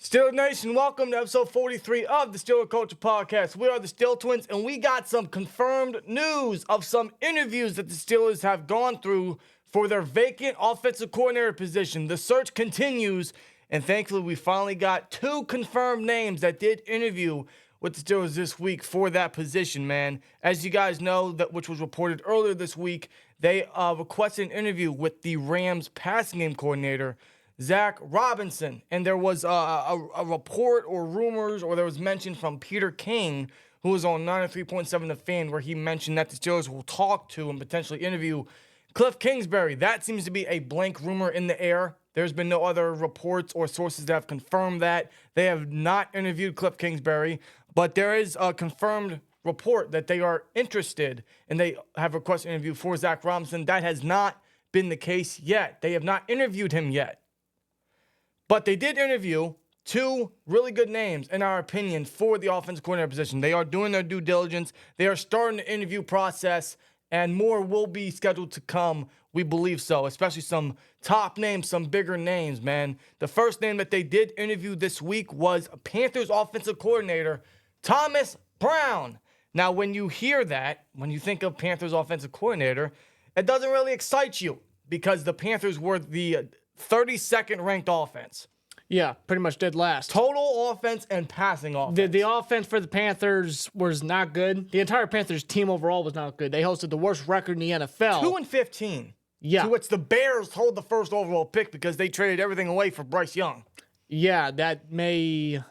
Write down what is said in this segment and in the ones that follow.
Steelers Nation, welcome to episode 43 of the Steeler Culture Podcast. We are the SteelTwins, and we got some confirmed news of some interviews that the Steelers have gone through for their vacant offensive coordinator position. The search continues, and thankfully we finally got two confirmed names that did interview with the Steelers this week for that position, man. As you guys know, which was reported earlier this week, they requested an interview with the Rams passing game coordinator, Zack Robinson, and there was a report or rumors, or there was mention from Peter King, who was on 93.7 The Fan, where he mentioned that the Steelers will talk to and potentially interview Cliff Kingsbury. That seems to be a blank rumor in the air. There's been no other reports or sources that have confirmed that. They have not interviewed Cliff Kingsbury, but there is a confirmed report that they are interested, and they have requested an interview for Zack Robinson. That has not been the case yet. They have not interviewed him yet. But they did interview two really good names, in our opinion, for the offensive coordinator position. They are doing their due diligence. They are starting the interview process, and more will be scheduled to come. We believe so, especially some top names, some bigger names, man. The first name that they did interview this week was Panthers offensive coordinator Thomas Brown. Now, when you hear that, when you think of Panthers offensive coordinator, it doesn't really excite you because the Panthers were the 32nd ranked offense. Yeah, pretty much dead last. Total offense and passing offense. The offense for the Panthers was not good. The entire Panthers team overall was not good. They hosted the worst record in the NFL. 2-15. Yeah. To which the Bears hold the first overall pick because they traded everything away for Bryce Young. Yeah, that may...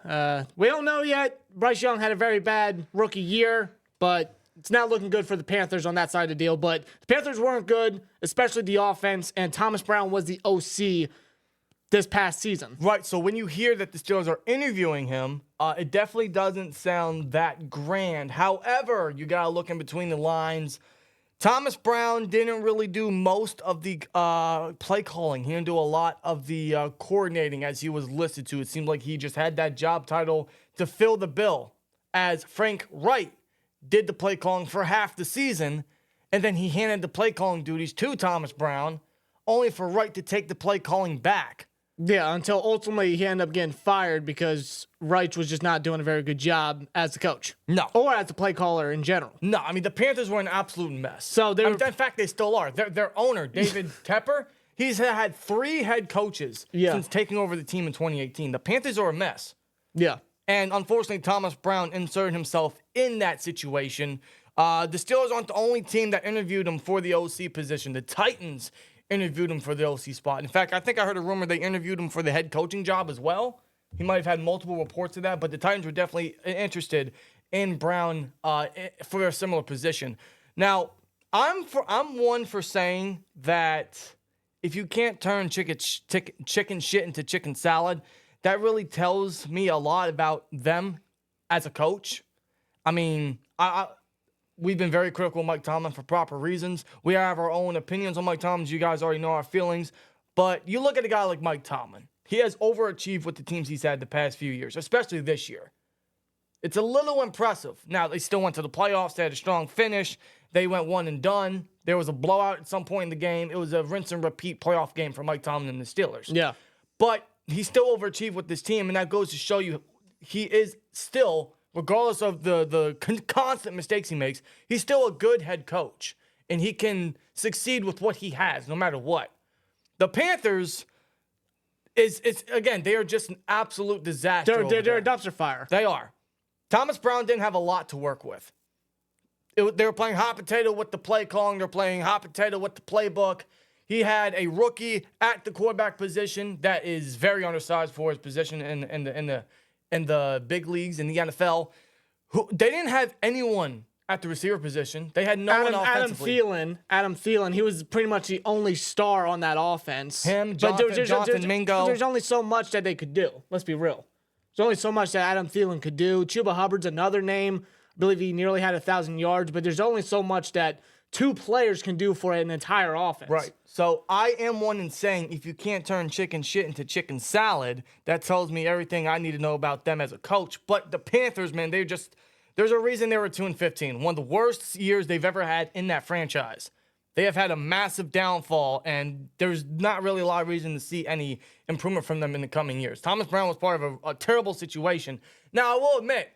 we don't know yet. Bryce Young had a very bad rookie year, but it's not looking good for the Panthers on that side of the deal. But the Panthers weren't good, especially the offense, and Thomas Brown was the OC this past season. Right, so when you hear that the Steelers are interviewing him, it definitely doesn't sound that grand. However, you got to look in between the lines. Thomas Brown didn't really do most of the play calling. He didn't do a lot of the coordinating as he was listed to. It seemed like he just had that job title to fill the bill, as Frank Wright did the play calling for half the season, and then he handed the play calling duties to Thomas Brown, only for Wright to take the play calling back. Yeah, until ultimately he ended up getting fired because Wright was just not doing a very good job as the coach. No. Or as the play caller in general. No, I mean, the Panthers were an absolute mess. So they were, in fact, they still are. Their owner, David Tepper, he's had 3 head coaches since taking over the team in 2018. The Panthers are a mess. Yeah. And unfortunately, Thomas Brown inserted himself in that situation. The Steelers aren't the only team that interviewed him for the OC position. The Titans interviewed him for the OC spot. In fact, I think I heard a rumor they interviewed him for the head coaching job as well. He might have had multiple reports of that, but the Titans were definitely interested in Brown for a similar position. Now, I'm one for saying that if you can't turn chicken shit into chicken salad, that really tells me a lot about them as a coach. I mean, we've been very critical of Mike Tomlin for proper reasons. We have our own opinions on Mike Tomlin. You guys already know our feelings. But you look at a guy like Mike Tomlin. He has overachieved with the teams he's had the past few years, especially this year. It's a little impressive. Now, they still went to the playoffs. They had a strong finish. They went one and done. There was a blowout at some point in the game. It was a rinse and repeat playoff game for Mike Tomlin and the Steelers. Yeah. But he still overachieved with this team, and that goes to show you he is still, regardless of the constant mistakes he makes, he's still a good head coach, and he can succeed with what he has, no matter what. The Panthers again, they are just an absolute disaster. They're a dumpster fire. They are. Thomas Brown didn't have a lot to work with. They were playing hot potato with the play calling. They're playing hot potato with the playbook. He had a rookie at the quarterback position that is very undersized for his position in the big leagues in the NFL. They didn't have anyone at the receiver position. They had no one offensively. Adam Thielen, he was pretty much the only star on that offense. Him, Jonathan Mingo. There's only so much that they could do. Let's be real. There's only so much that Adam Thielen could do. Chuba Hubbard's another name. I believe he nearly had 1,000 yards, but there's only so much that 2 players can do for an entire offense. Right. So I am one in saying if you can't turn chicken shit into chicken salad, that tells me everything I need to know about them as a coach. But the Panthers, man, there's a reason they were 2-15. One of the worst years they've ever had in that franchise. They have had a massive downfall, and there's not really a lot of reason to see any improvement from them in the coming years. Thomas Brown was part of a terrible situation. Now, I will admit,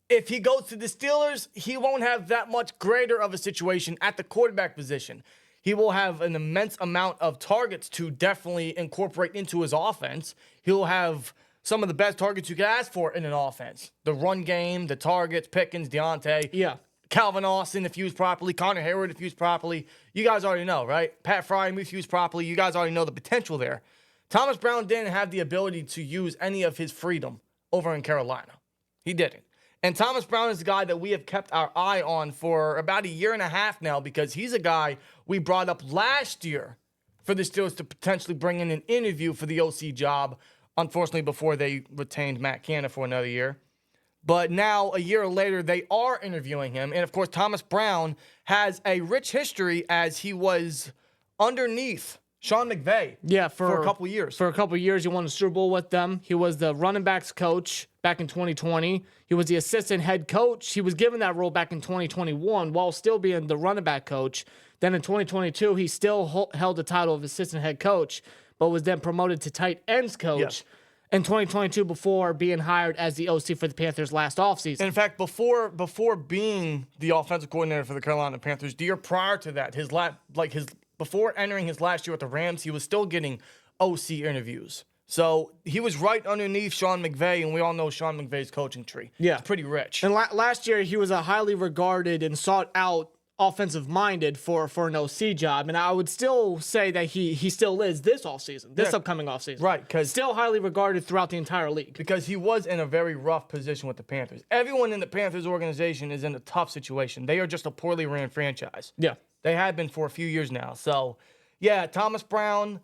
if he goes to the Steelers, he won't have that much greater of a situation at the quarterback position. He will have an immense amount of targets to definitely incorporate into his offense. He'll have some of the best targets you could ask for in an offense. The run game, the targets, Pickens, Deontay. Yeah. Calvin Austin, if used properly. Connor Hayward, if used properly. You guys already know, right? Pat Fry, if used properly. You guys already know the potential there. Thomas Brown didn't have the ability to use any of his freedom over in Carolina. He didn't. And Thomas Brown is a guy that we have kept our eye on for about a year and a half now, because he's a guy we brought up last year for the Steelers to potentially bring in an interview for the OC job, unfortunately before they retained Matt Canada for another year. But now, a year later, they are interviewing him. And, of course, Thomas Brown has a rich history as he was underneath Sean McVay for a couple years. For a couple years, he won the Super Bowl with them. He was the running backs coach back in 2020. He was the assistant head coach. He was given that role back in 2021 while still being the running back coach. Then in 2022, he still held the title of assistant head coach, but was then promoted to tight ends coach. Yes. In 2022, before being hired as the OC for the Panthers last offseason. In fact, before being the offensive coordinator for the Carolina Panthers, the year prior to that, before entering his last year with the Rams, he was still getting OC interviews. So he was right underneath Sean McVay, and we all know Sean McVay's coaching tree. Yeah. It's pretty rich. And last year, he was a highly regarded and sought out offensive-minded for an OC job, and I would still say that he still is this offseason, this upcoming offseason. Right, because still highly regarded throughout the entire league. Because he was in a very rough position with the Panthers. Everyone in the Panthers organization is in a tough situation. They are just a poorly ran franchise. Yeah. They have been for a few years now. So, yeah, Thomas Brown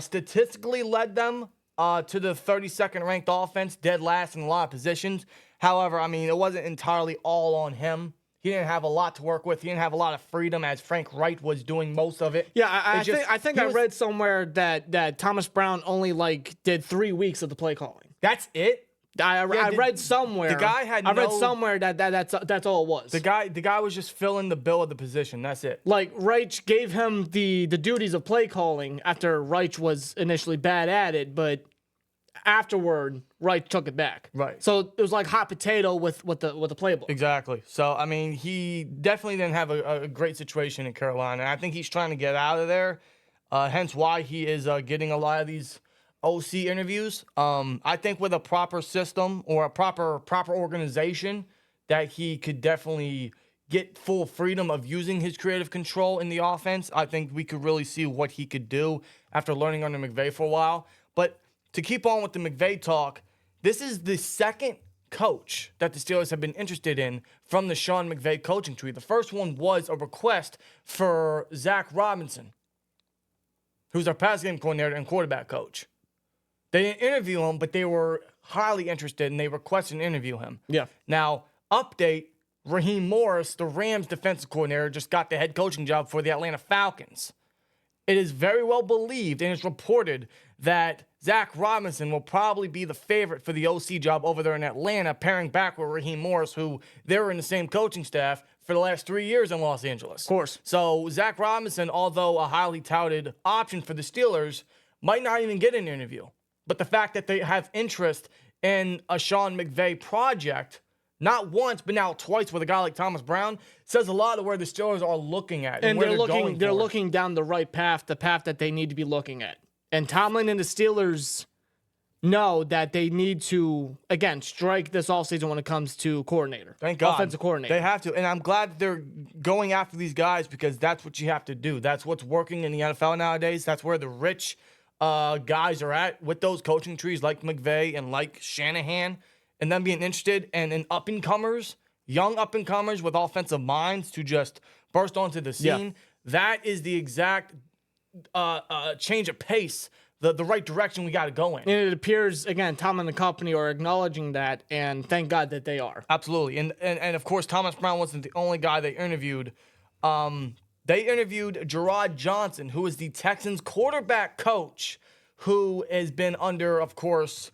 statistically led them to the 32nd ranked offense, dead last in a lot of positions. However, I mean, it wasn't entirely all on him. He didn't have a lot to work with. He didn't have a lot of freedom, as Frank Wright was doing most of it. Yeah, I think I read somewhere that Thomas Brown only did 3 weeks of the play calling. That's it. I read somewhere. The guy had. I read somewhere that's all it was. The guy was just filling the bill of the position. That's it. Like, Reich gave him the duties of play calling after Reich was initially bad at it, but afterward, Reich took it back. Right. So it was like hot potato with the playbook. Exactly. So, I mean, he definitely didn't have a great situation in Carolina. I think he's trying to get out of there, hence why he is getting a lot of these OC interviews. I think with a proper system or a proper organization, that he could definitely get full freedom of using his creative control in the offense. I think we could really see what he could do after learning under McVay for a while. But to keep on with the McVay talk, this is the second coach that the Steelers have been interested in from the Sean McVay coaching tree. The first one was a request for Zack Robinson, who's our pass game coordinator and quarterback coach. They didn't interview him, but they were highly interested, and they requested to interview him. Yeah. Now, update, Raheem Morris, the Rams defensive coordinator, just got the head coaching job for the Atlanta Falcons. It is very well believed, and it's reported that Zack Robinson will probably be the favorite for the OC job over there in Atlanta, pairing back with Raheem Morris, who they were in the same coaching staff for the last 3 years in Los Angeles. Of course. So Zack Robinson, although a highly touted option for the Steelers, might not even get an interview. But the fact that they have interest in a Sean McVay project, not once, but now twice with a guy like Thomas Brown, says a lot of where the Steelers are looking at. And where they're looking down the right path, the path that they need to be looking at. And Tomlin and the Steelers know that they need to, again, strike this offseason when it comes to coordinator. Thank God. Offensive coordinator. They have to. And I'm glad they're going after these guys, because that's what you have to do. That's what's working in the NFL nowadays. That's where the rich guys are at with those coaching trees like McVay and like Shanahan, and them being interested in up-and-comers, young up-and-comers with offensive minds to just burst onto the scene. Yeah. That is the exact change of pace, the right direction we got to go in. And it appears, again, Tom and the company are acknowledging that, and thank God that they are. Absolutely. And of course, Thomas Brown wasn't the only guy they interviewed. They interviewed Jerrod Johnson, who is the Texans quarterback coach, who has been under, of course,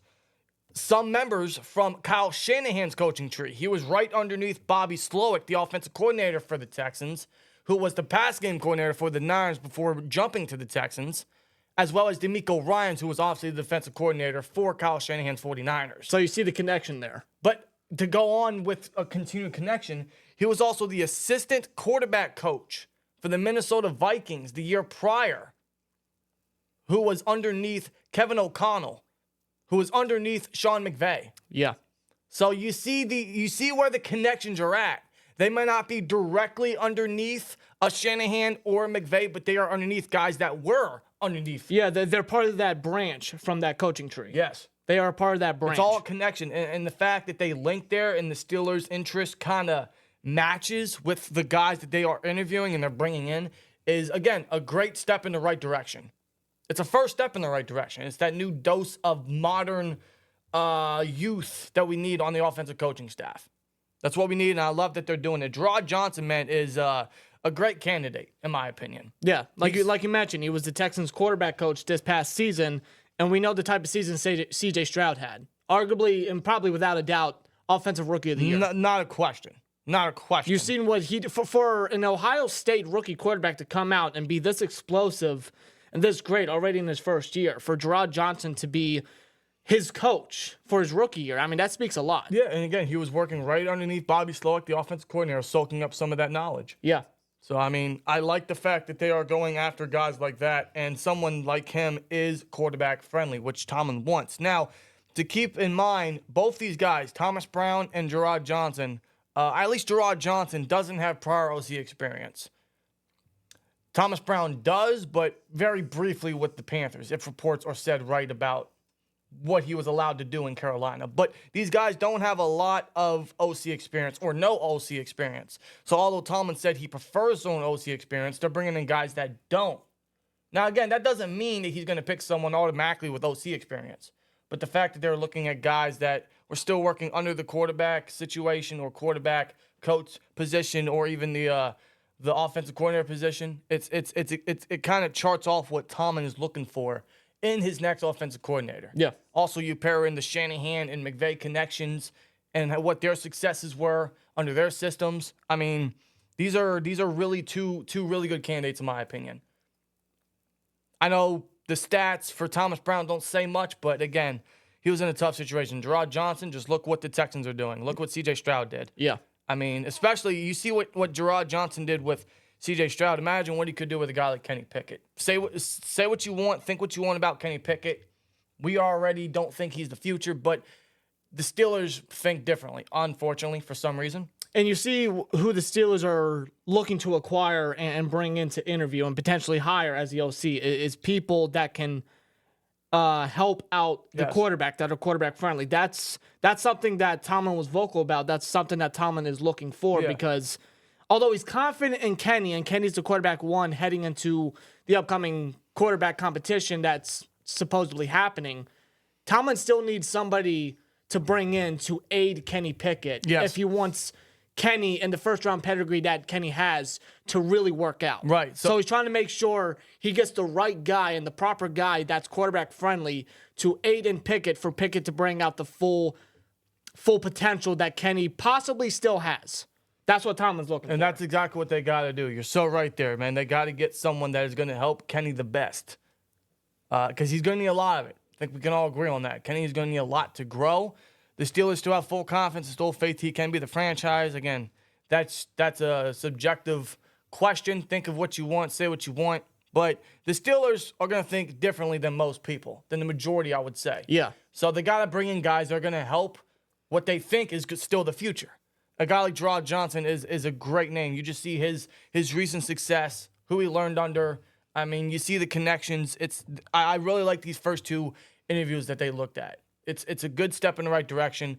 some members from Kyle Shanahan's coaching tree. He was right underneath Bobby Slowick, the offensive coordinator for the Texans, who was the pass game coordinator for the Niners before jumping to the Texans, as well as DeMeco Ryans, who was obviously the defensive coordinator for Kyle Shanahan's 49ers. So you see the connection there. But to go on with a continued connection, he was also the assistant quarterback coach for the Minnesota Vikings the year prior, who was underneath Kevin O'Connell, who was underneath Sean McVay. Yeah. So you see where the connections are at. They might not be directly underneath a Shanahan or a McVay, but they are underneath guys that were underneath. Yeah, they're part of that branch from that coaching tree. Yes. They are part of that branch. It's all a connection. And the fact that they link there and the Steelers' interest kind of matches with the guys that they are interviewing and they're bringing in is, again, a great step in the right direction. It's a first step in the right direction. It's that new dose of modern youth that we need on the offensive coaching staff. That's what we need, and I love that they're doing it. Jerrod Johnson, man, is a great candidate, in my opinion. Yeah, like you mentioned, he was the Texans quarterback coach this past season, and we know the type of season C.J. Stroud had. Arguably, and probably without a doubt, offensive rookie of the year. Not a question. Not a question. You've seen what he did for an Ohio State rookie quarterback to come out and be this explosive and this great already in his first year. For Jerrod Johnson to be his coach for his rookie year, I mean, that speaks a lot. Yeah, and again, he was working right underneath Bobby Slowick, the offensive coordinator, soaking up some of that knowledge. Yeah. So, I mean, I like the fact that they are going after guys like that, and someone like him is quarterback friendly, which Tomlin wants. Now, to keep in mind, both these guys, Thomas Brown and Jerrod Johnson, at least Jerrod Johnson doesn't have prior OC experience. Thomas Brown does, but very briefly with the Panthers, if reports are said right about what he was allowed to do in Carolina. But these guys don't have a lot of OC experience or no OC experience. So although Tomlin said he prefers his own OC experience, they're bringing in guys that don't. Now, again, that doesn't mean that he's going to pick someone automatically with OC experience. But the fact that they're looking at guys that were still working under the quarterback situation or quarterback coach position or even the offensive coordinator position, it kind of charts off what Tomlin is looking for in his next offensive coordinator. Yeah. Also, you pair in the Shanahan and McVay connections and what their successes were under their systems. I mean, these are really two really good candidates in my opinion. I know the stats for Thomas Brown don't say much, but again, he was in a tough situation. Jerrod Johnson, just look what the Texans are doing. Look what C.J. Stroud did. Yeah. I mean, especially you see what Jerrod Johnson did with C.J. Stroud. Imagine what he could do with a guy like Kenny Pickett. Say what you want, think what you want about Kenny Pickett. We already don't think he's the future, but the Steelers think differently, unfortunately, for some reason. And you see who the Steelers are looking to acquire and bring in to interview and potentially hire as the OC is people that can help out the quarterback, that are quarterback friendly. That's something that Tomlin was vocal about. That's something that Tomlin is looking for because although he's confident in Kenny, and Kenny's the quarterback one heading into the upcoming quarterback competition that's supposedly happening, Tomlin still needs somebody to bring in to aid Kenny Pickett if he wants Kenny and the first-round pedigree that Kenny has to really work out. Right. So he's trying to make sure he gets the right guy and the proper guy that's quarterback-friendly to aid in Pickett for Pickett to bring out the full potential that Kenny possibly still has. That's what Tomlin's looking for. And that's exactly what they got to do. You're so right there, man. They got to get someone that is going to help Kenny the best because he's going to need a lot of it. I think we can all agree on that. Kenny's going to need a lot to grow. The Steelers still have full confidence and still faith he can be the franchise. Again, that's a subjective question. Think of what you want, say what you want. But the Steelers are going to think differently than most people, than the majority, I would say. Yeah. So they got to bring in guys that are going to help what they think is still the future. A guy like Jerrod Johnson is a great name. You just see his recent success, who he learned under. I mean, you see the connections. I really like these first two interviews that they looked at. It's a good step in the right direction.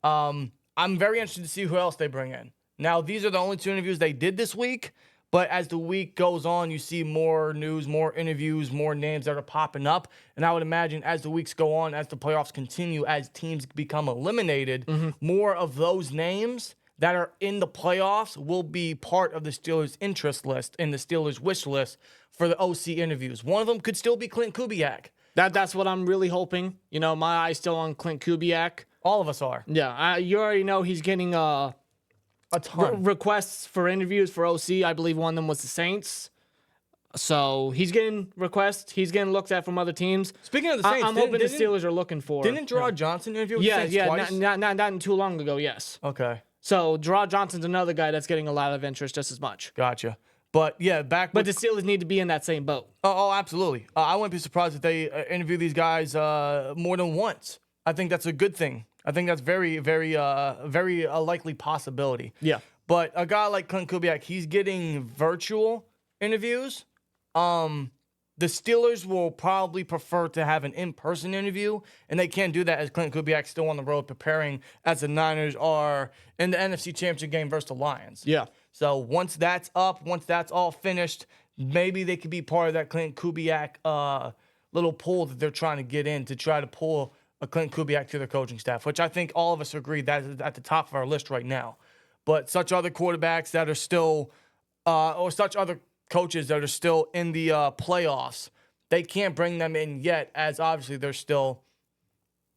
I'm very interested to see who else they bring in. Now, these are the only two interviews they did this week, but as the week goes on, you see more news, more interviews, more names that are popping up. And I would imagine as the weeks go on, as the playoffs continue, as teams become eliminated, more of those names that are in the playoffs will be part of the Steelers' interest list and the Steelers' wish list for the OC interviews. One of them could still be Clint Kubiak. That's what I'm really hoping. You know, my eye's still on Clint Kubiak. All of us are. Yeah, you already know he's getting A ton. requests for interviews for OC. I believe one of them was the Saints. So he's getting requests. He's getting looked at from other teams. Speaking of the Saints, I'm hoping the Steelers are looking for. Didn't Jerrod Johnson interview with the Saints twice? Not too long ago. Yes. Okay. So Jerrod Johnson's another guy that's getting a lot of interest just as much. Gotcha. But yeah, But the Steelers need to be in that same boat. Oh, absolutely. I wouldn't be surprised if they interview these guys more than once. I think that's a good thing. I think that's very, very a likely possibility. Yeah. But a guy like Clint Kubiak, he's getting virtual interviews. The Steelers will probably prefer to have an in-person interview, and they can't do that as Clint Kubiak's still on the road preparing as the Niners are in the NFC Championship game versus the Lions. Yeah. So once that's up, once that's all finished, maybe they could be part of that Clint Kubiak little pool that they're trying to get in to try to pull a Clint Kubiak to their coaching staff, which I think all of us agree that is at the top of our list right now. But such other quarterbacks that are still, or such other coaches that are still in the playoffs, they can't bring them in yet, as obviously they're still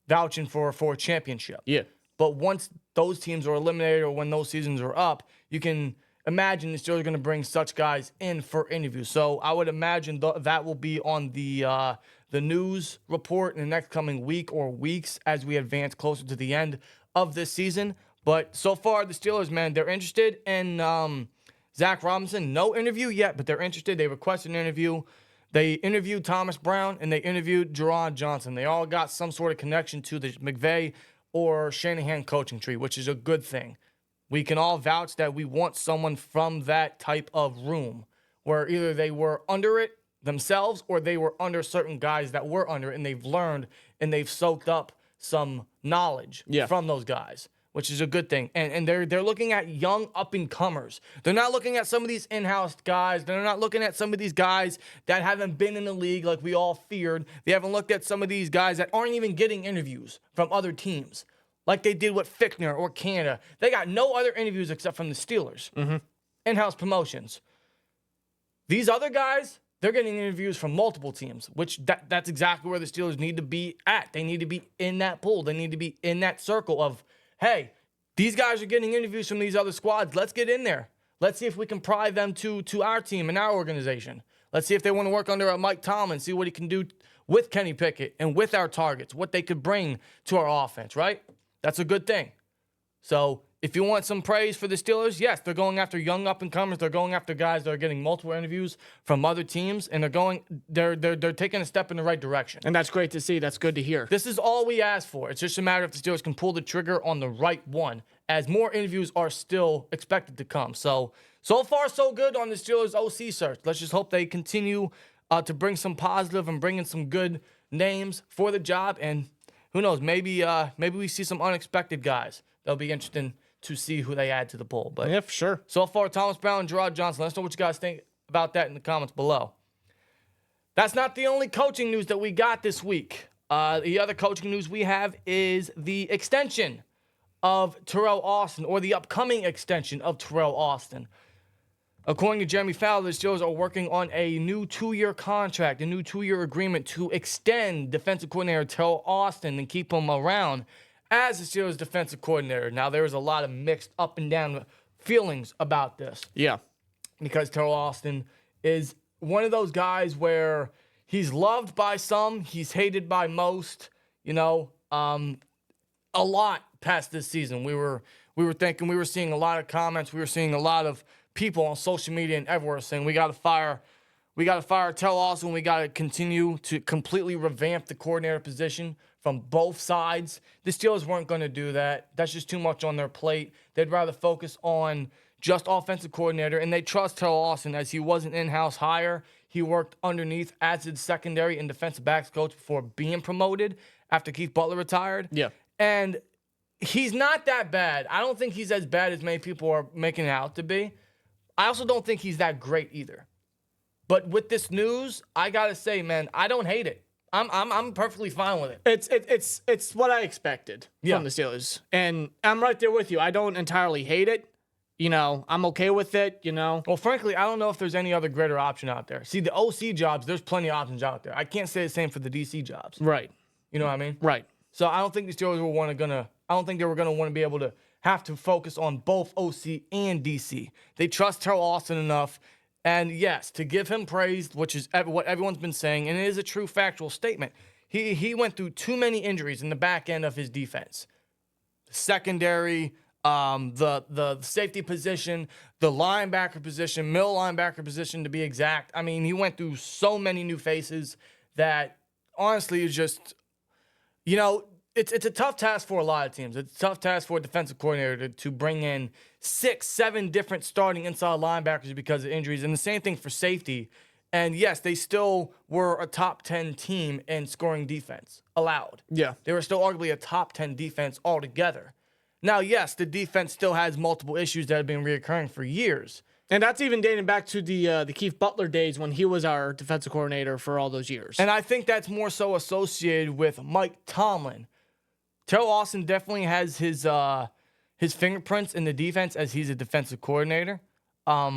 vouching for a championship. Yeah. But once those teams are eliminated or when those seasons are up, you can imagine the Steelers are going to bring such guys in for interviews. So I would imagine that will be on the news report in the next coming week or weeks as we advance closer to the end of this season. But so far, the Steelers, man, they're interested in Zack Robinson. No interview yet, but they're interested. They requested an interview. They interviewed Thomas Brown, and they interviewed Jerrod Johnson. They all got some sort of connection to the McVay or Shanahan coaching tree, which is a good thing. We can all vouch that we want someone from that type of room where either they were under it themselves or they were under certain guys that were under it, and they've learned and they've soaked up some knowledge from those guys, which is a good thing. And they're looking at young up-and-comers. They're not looking at some of these in-house guys. They're not looking at some of these guys that haven't been in the league like we all feared. They haven't looked at some of these guys that aren't even getting interviews from other teams like they did with Fickner or Canada. They got no other interviews except from the Steelers. In-house promotions. These other guys, they're getting interviews from multiple teams, which that's exactly where the Steelers need to be at. They need to be in that pool. They need to be in that circle of, hey, these guys are getting interviews from these other squads. Let's get in there. Let's see if we can pry them to our team and our organization. Let's see if they want to work under Mike Tomlin, see what he can do with Kenny Pickett and with our targets, what they could bring to our offense, right? That's a good thing. So if you want some praise for the Steelers, yes, they're going after young up-and-comers. They're going after guys that are getting multiple interviews from other teams, and they're taking a step in the right direction. And that's great to see. That's good to hear. This is all we ask for. It's just a matter if the Steelers can pull the trigger on the right one, as more interviews are still expected to come. So far, so good on the Steelers OC search. Let's just hope they continue to bring some positive and bring in some good names for the job. And who knows, maybe we see some unexpected guys. That'll be interesting to see who they add to the poll. But yeah, for sure. So far, Thomas Brown and Jerrod Johnson. Let us know what you guys think about that in the comments below. That's not the only coaching news that we got this week. The other coaching news we have is the extension of Terrell Austin, or the upcoming extension of Terrell Austin. According to Jeremy Fowler, the Steelers are working on a new 2-year contract, a new 2-year agreement to extend defensive coordinator Terrell Austin and keep him around as the Steelers defensive coordinator. Now, there is a lot of mixed up and down feelings about this. Yeah. Because Terrell Austin is one of those guys where he's loved by some, he's hated by most, a lot past this season. We were seeing a lot of comments, we were seeing a lot of people on social media and everywhere saying we got to fire Terrell Austin. We got to continue to completely revamp the coordinator position from both sides. The Steelers weren't going to do that. That's just too much on their plate. They'd rather focus on just offensive coordinator, and they trust Teryl Austin as he was an in-house hire. He worked underneath as a secondary and defensive backs coach before being promoted after Keith Butler retired. Yeah. And he's not that bad. I don't think he's as bad as many people are making it out to be. I also don't think he's that great either. But with this news, I gotta say, man, I don't hate it. I'm perfectly fine with it. It's what I expected from the Steelers, and I'm right there with you. I don't entirely hate it. I'm okay with it. Well, frankly, I don't know if there's any other greater option out there. See, the OC jobs, there's plenty of options out there. I can't say the same for the DC jobs. Right. You know what I mean? Right. So I don't think the Steelers I don't think they were gonna want to be able to have to focus on both OC and DC. They trust Teryl Austin enough, and yes, to give him praise, which is what everyone's been saying, and it is a true factual statement. He went through too many injuries in the back end of his defense. The secondary, the safety position, the linebacker position, middle linebacker position to be exact. I mean, he went through so many new faces that honestly is just, it's a tough task for a lot of teams. It's a tough task for a defensive coordinator to bring in 6, 7 different starting inside linebackers because of injuries, and the same thing for safety. And yes, they still were a top 10 team in scoring defense allowed. Yeah. They were still arguably a top 10 defense altogether. Now, yes, the defense still has multiple issues that have been reoccurring for years. And that's even dating back to the Keith Butler days when he was our defensive coordinator for all those years. And I think that's more so associated with Mike Tomlin. Terrell Austin definitely has his fingerprints in the defense as he's a defensive coordinator.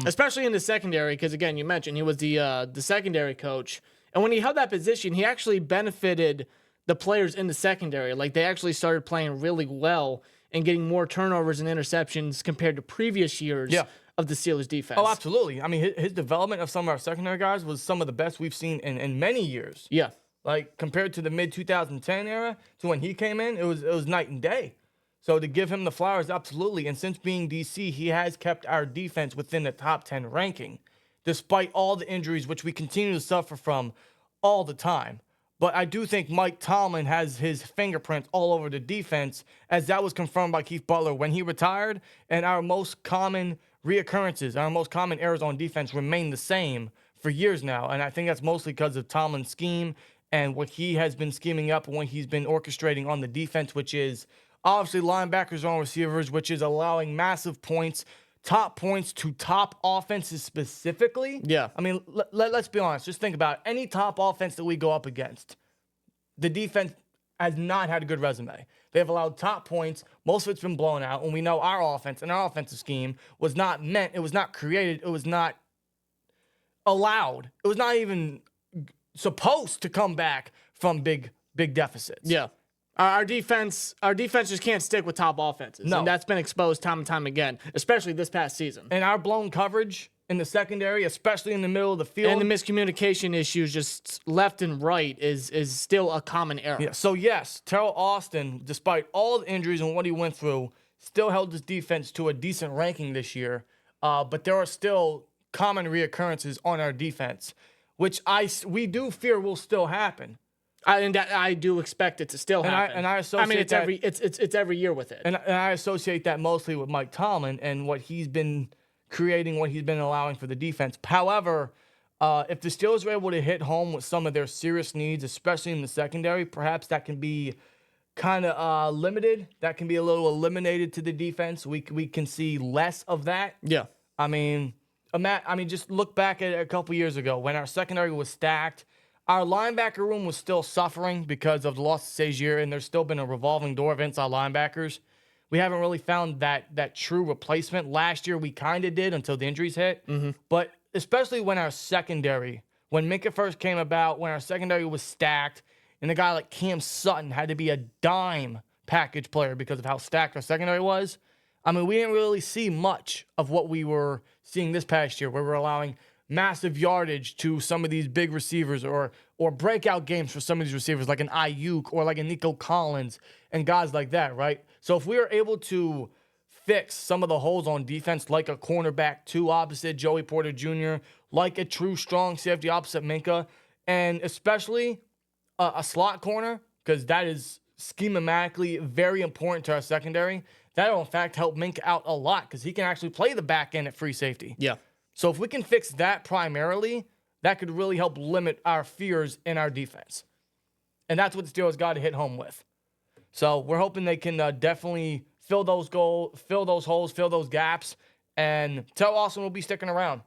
Especially in the secondary, because again, you mentioned he was the secondary coach. And when he held that position, he actually benefited the players in the secondary. Like, they actually started playing really well and getting more turnovers and interceptions compared to previous years of the Steelers defense. Oh, absolutely. I mean, his development of some of our secondary guys was some of the best we've seen in many years. Yeah. Like, compared to the mid-2010 era to when he came in, it was night and day. So to give him the flowers, absolutely. And since being DC, he has kept our defense within the top 10 ranking, despite all the injuries, which we continue to suffer from all the time. But I do think Mike Tomlin has his fingerprints all over the defense, as that was confirmed by Keith Butler when he retired. And our most common reoccurrences, our most common errors on defense remain the same for years now. And I think that's mostly because of Tomlin's scheme and what he has been scheming up and what he's been orchestrating on the defense, which is obviously linebackers on receivers, which is allowing massive points, top points to top offenses specifically. Yeah. I mean, let's be honest. Just think about it. Any top offense that we go up against, the defense has not had a good resume. They have allowed top points. Most of it's been blown out. And we know our offense and our offensive scheme was not created. It was not allowed. It was not even supposed to come back from big deficits. Yeah. Our defense just can't stick with top offenses. No. And that's been exposed time and time again, especially this past season. And our blown coverage in the secondary, especially in the middle of the field. And the miscommunication issues just left and right is still a common error. Yeah. So, yes, Teryl Austin, despite all the injuries and what he went through, still held his defense to a decent ranking this year. But there are still common reoccurrences on our defense, which we do fear will still happen. I do expect it to still happen. And I associate it's every year with it. And I associate that mostly with Mike Tomlin and what he's been creating, what he's been allowing for the defense. However, if the Steelers are able to hit home with some of their serious needs, especially in the secondary, perhaps that can be kind of limited. That can be a little eliminated to the defense. We can see less of that. Yeah. I mean, just look back at a couple years ago when our secondary was stacked. Our linebacker room was still suffering because of the loss of Sagier, and there's still been a revolving door of inside linebackers. We haven't really found that true replacement. Last year, we kind of did until the injuries hit. Mm-hmm. But especially when our secondary, when Minka first came about, when our secondary was stacked, and a guy like Cam Sutton had to be a dime package player because of how stacked our secondary was. I mean, we didn't really see much of what we were seeing this past year, where we're allowing massive yardage to some of these big receivers or breakout games for some of these receivers like an Ayuk or like a Nico Collins and guys like that, right? So if we are able to fix some of the holes on defense, like a cornerback 2 opposite Joey Porter Jr., like a true strong safety opposite Minka, and especially a slot corner, because that is schematically very important to our secondary, that will in fact help Minka out a lot because he can actually play the back end at free safety. Yeah. So if we can fix that primarily, that could really help limit our fears in our defense. And that's what the Steelers got to hit home with. So we're hoping they can definitely fill those holes, fill those gaps, and Terrell Austin will be sticking around.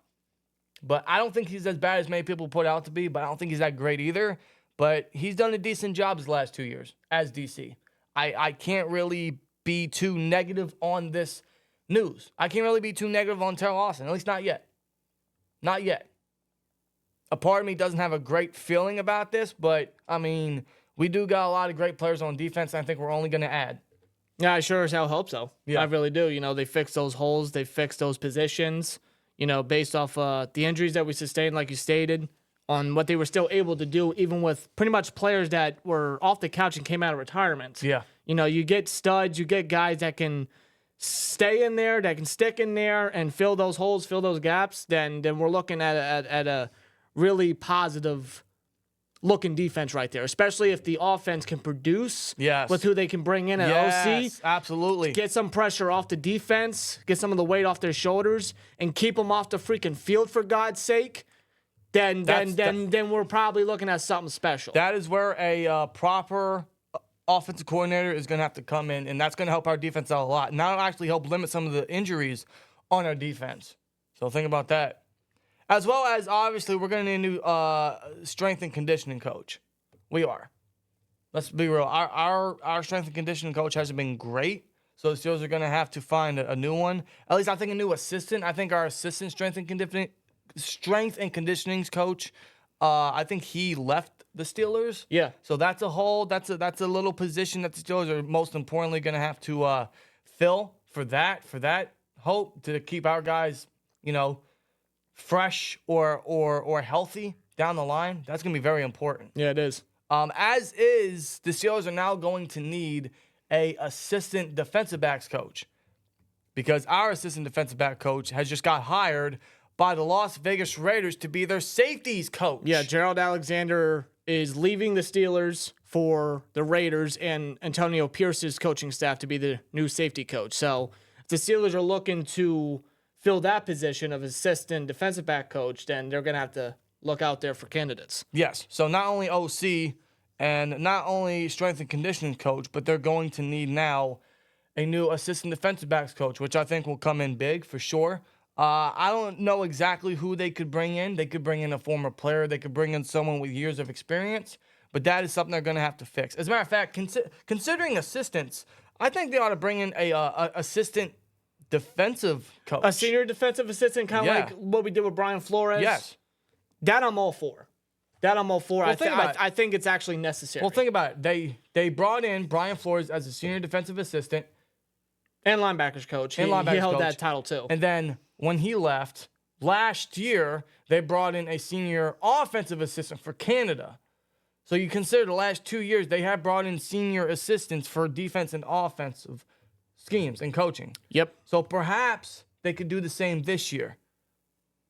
But I don't think he's as bad as many people put out to be, but I don't think he's that great either. But he's done a decent job his last 2 years as DC. I can't really be too negative on this news. I can't really be too negative on Terrell Austin, at least not yet. Not yet. A part of me doesn't have a great feeling about this, but, I mean, we do got a lot of great players on defense. And I think we're only going to add. Yeah, I sure as hell hope so. Yeah. I really do. They fixed those holes. They fixed those positions, based off the injuries that we sustained, like you stated, on what they were still able to do, even with pretty much players that were off the couch and came out of retirement. Yeah. You get studs, you get guys that can stay in there, that can stick in there and fill those holes, fill those gaps, then we're looking at a really positive looking defense right there, especially if the offense can produce with who they can bring in at OC. Absolutely. Get some pressure off the defense, get some of the weight off their shoulders, and keep them off the freaking field, for God's sake. Then we're probably looking at something special. That is where a proper offensive coordinator is going to have to come in, and that's going to help our defense out a lot. And that'll actually help limit some of the injuries on our defense. So think about that. As well as, obviously, we're going to need a new strength and conditioning coach. We are. Let's be real. Our strength and conditioning coach hasn't been great, so the Steelers are going to have to find a new one. At least I think a new assistant. I think our assistant strength and conditioning coach, I think he left the Steelers. Yeah. So that's a little position that the Steelers are most importantly going to have to fill for that hope to keep our guys, fresh or healthy down the line. That's going to be very important. Yeah, it is. As is, the Steelers are now going to need a assistant defensive backs coach because our assistant defensive back coach has just got hired by the Las Vegas Raiders to be their safeties coach. Yeah, Gerald Alexander is leaving the Steelers for the Raiders and Antonio Pierce's coaching staff to be the new safety coach. So if the Steelers are looking to fill that position of assistant defensive back coach, then they're going to have to look out there for candidates. Yes. So not only OC and not only strength and conditioning coach, but they're going to need now a new assistant defensive backs coach, which I think will come in big for sure. I don't know exactly who they could bring in. They could bring in a former player. They could bring in someone with years of experience. But that is something they're going to have to fix. As a matter of fact, considering assistants, I think they ought to bring in a assistant defensive coach. A senior defensive assistant, kind of like what we did with Brian Flores. Yes. That I'm all for. Well, I think it's actually necessary. Well, think about it. They brought in Brian Flores as a senior defensive assistant. And linebackers coach. He held that title too. And then when he left last year, they brought in a senior offensive assistant for Canada. So you consider the last 2 years, they have brought in senior assistants for defense and offensive schemes and coaching. Yep. So perhaps they could do the same this year.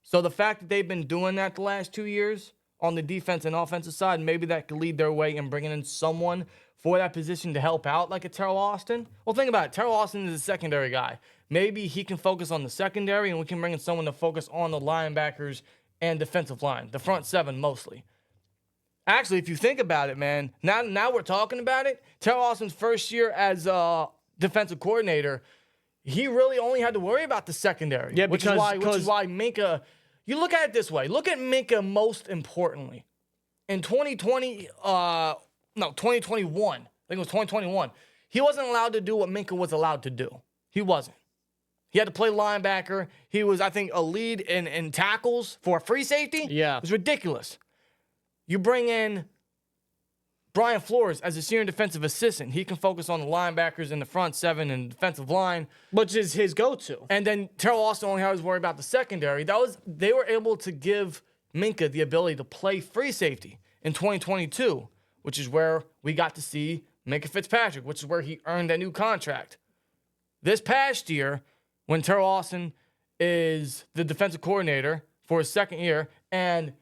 So the fact that they've been doing that the last 2 years on the defense and offensive side, maybe that could lead their way in bringing in someone for that position to help out, like a Teryl Austin. Well, think about it. Teryl Austin is a secondary guy. Maybe he can focus on the secondary, and we can bring in someone to focus on the linebackers and defensive line, the front seven mostly. Actually, if you think about it, man, now we're talking about it. Teryl Austin's first year as a defensive coordinator, he really only had to worry about the secondary. Yeah, which is why Minkah. You look at it this way. Look at Minkah most importantly. In 2021. I think it was 2021. He wasn't allowed to do what Minkah was allowed to do. He wasn't. He had to play linebacker. He was, I think, a lead in tackles for a free safety. Yeah. It was ridiculous. You bring in Brian Flores as a senior defensive assistant. He can focus on the linebackers in the front seven and defensive line. Which is his go-to. And then Terrell Austin only had to worry about the secondary. They were able to give Minkah the ability to play free safety in 2022, which is where we got to see Minkah Fitzpatrick, which is where he earned that new contract. This past year, when Terrell Austin is the defensive coordinator for his second year, and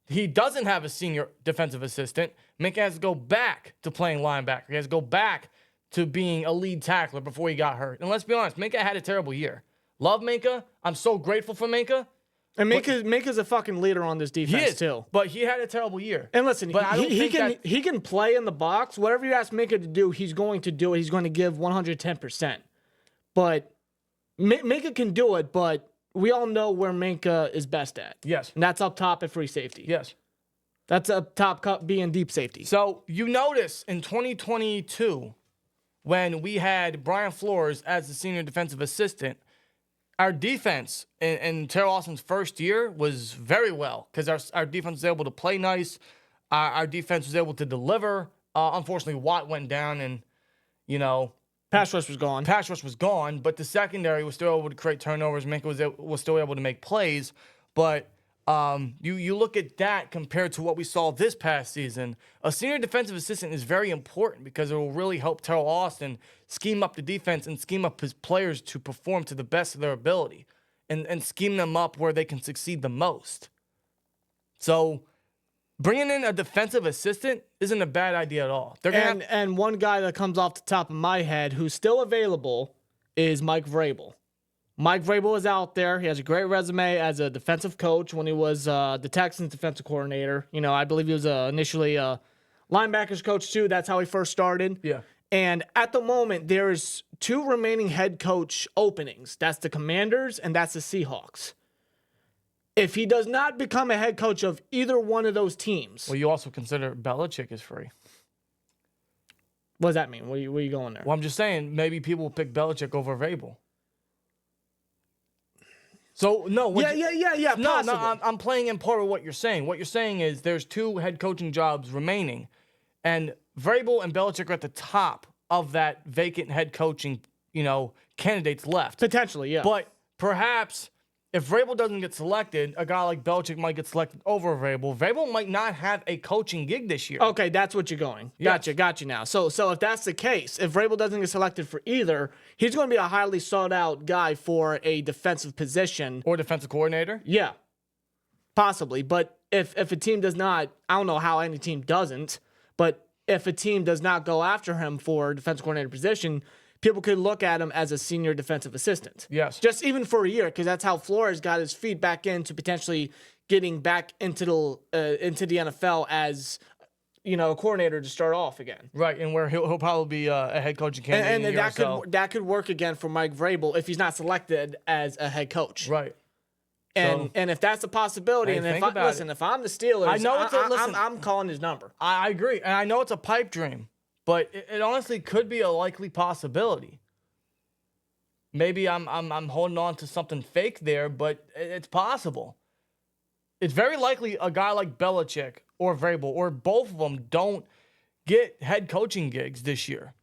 he doesn't have a senior defensive assistant, Minkah has to go back to playing linebacker. He has to go back to being a lead tackler before he got hurt. And let's be honest, Minkah had a terrible year. Love Minkah. I'm so grateful for Minkah. And Minkah's a fucking leader on this defense too. But he had a terrible year. And listen, he can play in the box. Whatever you ask Minkah to do, he's going to do it. He's going to give 110%. But Minkah can do it, but we all know where Minkah is best at. Yes. And that's up top at free safety. Yes. That's up top being deep safety. So you notice in 2022, when we had Brian Flores as the senior defensive assistant, our defense in Teryl Austin's first year was very well because our defense was able to play nice. Our defense was able to deliver. Unfortunately, Watt went down and, Pass rush was gone. pass rush was gone, but the secondary was still able to create turnovers. Minka was still able to make plays. But you look at that compared to what we saw this past season. A senior defensive assistant is very important because it will really help Terrell Austin scheme up the defense and scheme up his players to perform to the best of their ability and scheme them up where they can succeed the most. So bringing in a defensive assistant isn't a bad idea at all. And one guy that comes off the top of my head who's still available is Mike Vrabel. Mike Vrabel is out there. He has a great resume as a defensive coach when he was the Texans defensive coordinator. I believe he was initially a linebackers coach too. That's how he first started. Yeah. And at the moment, there's 2 remaining head coach openings. That's the Commanders and that's the Seahawks. If he does not become a head coach of either one of those teams. Well, you also consider Belichick is free. What does that mean? Where you going there? Well, I'm just saying maybe people will pick Belichick over Vrabel. So, no. Yeah. No, I'm playing in part of what you're saying. What you're saying is there's 2 head coaching jobs remaining, and Vrabel and Belichick are at the top of that vacant head coaching, candidates left. Potentially, yeah. But perhaps if Vrabel doesn't get selected, a guy like Belichick might get selected over Vrabel. Vrabel might not have a coaching gig this year. Okay, that's what you're going. Yes. Gotcha now. So if that's the case, if Vrabel doesn't get selected for either, he's going to be a highly sought out guy for a defensive position. Or defensive coordinator. Yeah, possibly. But if a team does not, I don't know how any team doesn't, but if a team does not go after him for a defensive coordinator position, people could look at him as a senior defensive assistant. Yes. Just even for a year, because that's how Flores got his feet back into potentially getting back into the NFL as, a coordinator to start off again. Right, and where he'll probably be a head coaching candidate. And that could work again for Mike Vrabel if he's not selected as a head coach. Right. And if that's a possibility, Hey, and think if about I'm the Steelers, I know I'm calling his number. I agree, and I know it's a pipe dream, but it honestly could be a likely possibility. Maybe I'm holding on to something fake there, but it's possible. It's very likely a guy like Belichick or Vrabel or both of them don't get head coaching gigs this year.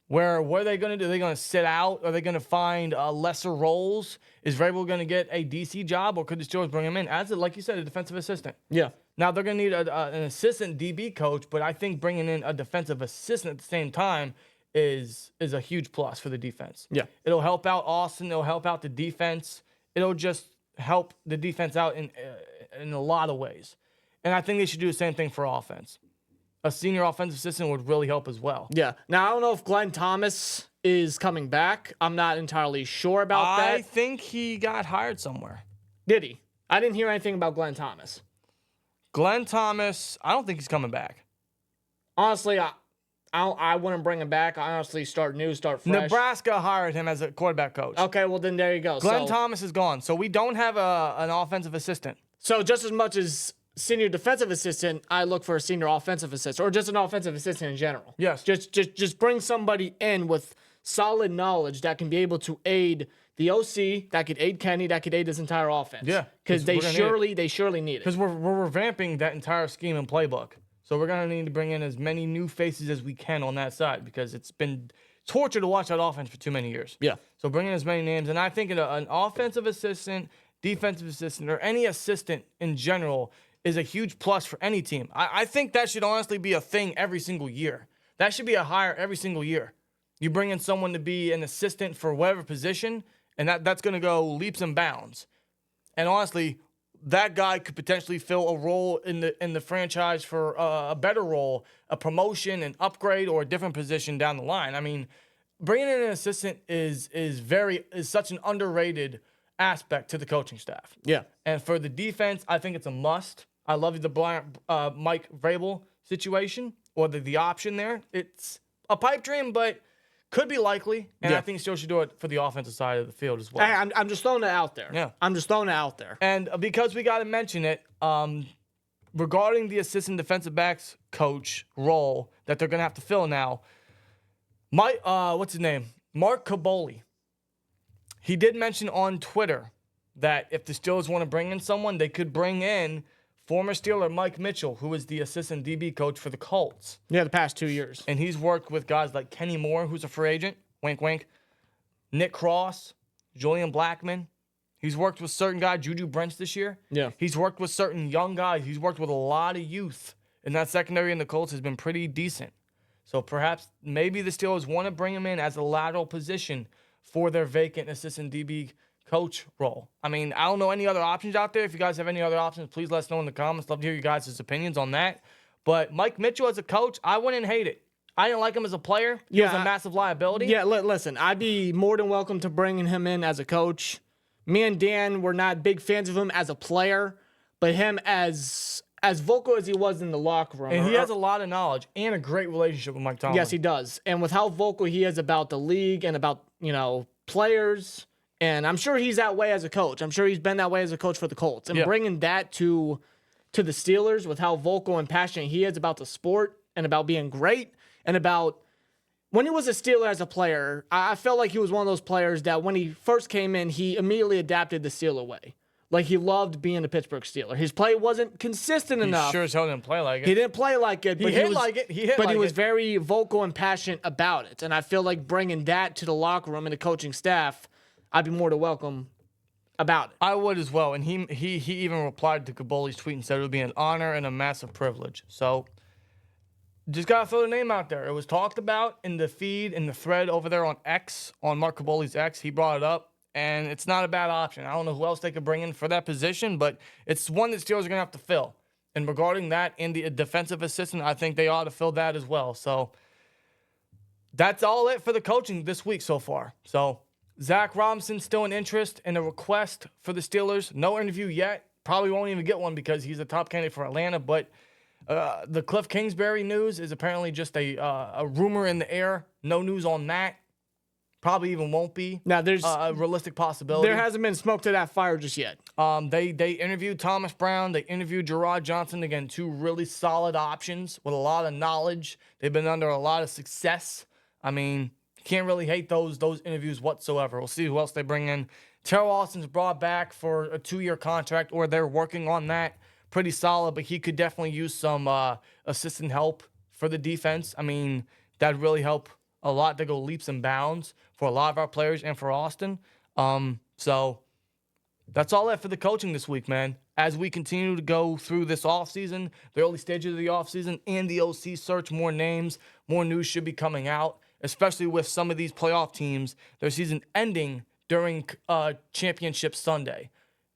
What are they going to do? Are they going to sit out? Are they going to find lesser roles? Is Vrabel going to get a DC job, or could the Steelers bring him in as, like you said, a defensive assistant? Yeah. Now, they're going to need an assistant DB coach, but I think bringing in a defensive assistant at the same time is a huge plus for the defense. Yeah. It'll help out Austin. It'll help out the defense. It'll just help the defense out in a lot of ways. And I think they should do the same thing for offense. A senior offensive assistant would really help as well. Yeah. Now, I don't know if Glenn Thomas is coming back. I'm not entirely sure about that. I think he got hired somewhere. Did he? I didn't hear anything about Glenn Thomas. Glenn Thomas, I don't think he's coming back. Honestly, I wouldn't bring him back. I honestly start fresh. Nebraska hired him as a quarterback coach. Okay, well then there you go. Glenn Thomas is gone, so we don't have an offensive assistant. So just as much as senior defensive assistant, I look for a senior offensive assistant, or just an offensive assistant in general. Yes. Just bring somebody in with solid knowledge that can be able to aid the OC, that could aid Kenny, that could aid this entire offense. Yeah, because they surely need it. Because we're revamping that entire scheme and playbook. So we're going to need to bring in as many new faces as we can on that side because it's been torture to watch that offense for too many years. Yeah. So bring in as many names. And I think an offensive assistant, defensive assistant, or any assistant in general is a huge plus for any team. I think that should honestly be a thing every single year. That should be a hire every single year. You bring in someone to be an assistant for whatever position, and that's going to go leaps and bounds. And honestly, that guy could potentially fill a role in the franchise for a better role, a promotion, an upgrade, or a different position down the line. I mean, bringing in an assistant is such an underrated aspect to the coaching staff. Yeah. And for the defense, I think it's a must. I love the Mike Vrabel situation or the option there. It's a pipe dream, but could be likely. And I think still should do it for the offensive side of the field as well. Hey, I'm just throwing it out there. Yeah. I'm just throwing it out there. And because we got to mention it, regarding the assistant defensive backs coach role that they're going to have to fill now, what's his name? Mark Caboli. He did mention on Twitter that if the Steelers want to bring in someone, they could bring in former Steeler Mike Mitchell, who is the assistant DB coach for the Colts. Yeah, the past 2 years. And he's worked with guys like Kenny Moore, who's a free agent, wink, wink, Nick Cross, Julian Blackman. He's worked with certain guys, Juju Brents this year. Yeah. He's worked with certain young guys. He's worked with a lot of youth. And that secondary in the Colts has been pretty decent. So perhaps maybe the Steelers want to bring him in as a lateral position for their vacant assistant DB coach role. I mean, I don't know any other options out there. If you guys have any other options, please let us know in the comments. Love to hear you guys' opinions on that. But Mike Mitchell as a coach, I wouldn't hate it. I didn't like him as a player. He was a massive liability. Yeah, listen, I'd be more than welcome to bringing him in as a coach. Me and Dan were not big fans of him as a player, but him as vocal as he was in the locker room. And he has a lot of knowledge and a great relationship with Mike Tomlin. Yes, he does. And with how vocal he is about the league and about, players, and I'm sure he's that way as a coach. I'm sure he's been that way as a coach for the Colts. And bringing that to the Steelers with how vocal and passionate he is about the sport and about being great and about when he was a Steeler as a player, I felt like he was one of those players that when he first came in, he immediately adapted the Steeler way. Like, he loved being a Pittsburgh Steeler. His play wasn't consistent enough. He sure as hell didn't play like it. He didn't play like it. But he was very vocal and passionate about it. And I feel like bringing that to the locker room and the coaching staff, I'd be more than welcome about it. I would as well. And he even replied to Kaboli's tweet and said it would be an honor and a massive privilege. So just got to throw the name out there. It was talked about in the feed, in the thread over there on X, on Mark Kaboli's X. He brought it up. And it's not a bad option. I don't know who else they could bring in for that position, but it's one that Steelers are going to have to fill. And regarding that and the defensive assistant, I think they ought to fill that as well. So that's all it for the coaching this week so far. So Zack Robinson still an interest and a request for the Steelers. No interview yet. Probably won't even get one because he's a top candidate for Atlanta. But the Cliff Kingsbury news is apparently just a rumor in the air. No news on that. Probably even won't be. Now, there's a realistic possibility. There hasn't been smoke to that fire just yet. They interviewed Thomas Brown. They interviewed Jerrod Johnson. Again, two really solid options with a lot of knowledge. They've been under a lot of success. I mean, can't really hate those interviews whatsoever. We'll see who else they bring in. Terrell Austin's brought back for a 2-year contract, or they're working on that. Pretty solid, but he could definitely use some assistant help for the defense. I mean, that'd really help a lot to go leaps and bounds for a lot of our players and for Austin. So that's all that for the coaching this week, man. As we continue to go through this offseason, the early stages of the offseason and the OC search, more names, more news should be coming out, especially with some of these playoff teams, their season ending during Championship Sunday.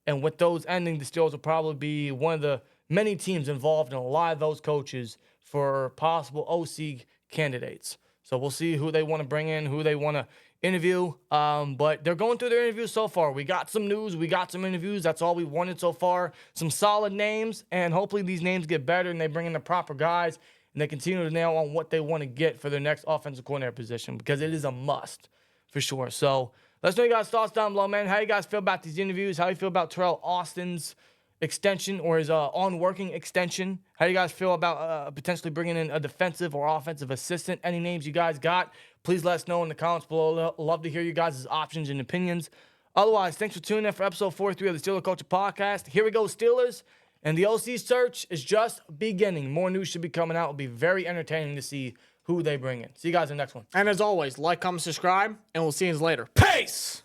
And with those ending, the Steelers will probably be one of the many teams involved in a lot of those coaches for possible OC candidates. So we'll see who they want to bring in, who they want to interview. But they're going through their interviews so far. We got some news. We got some interviews. That's all we wanted so far. Some solid names, and hopefully these names get better and they bring in the proper guys and they continue to nail on what they want to get for their next offensive coordinator position because it is a must for sure. So let us know your guys' thoughts down below, man. How you guys feel about these interviews? How you feel about Terrell Austin's extension or his on-working extension? How do you guys feel about potentially bringing in a defensive or offensive assistant? Any names you guys got, please let us know in the comments below. Love to hear you guys' options and opinions. Otherwise, thanks for tuning in for episode 43 of the Steeler Culture Podcast. Here we go, Steelers. And the OC search is just beginning. More news should be coming out. It'll be very entertaining to see who they bring in. See you guys in the next one. And as always, like, comment, subscribe, and we'll see you later. Peace!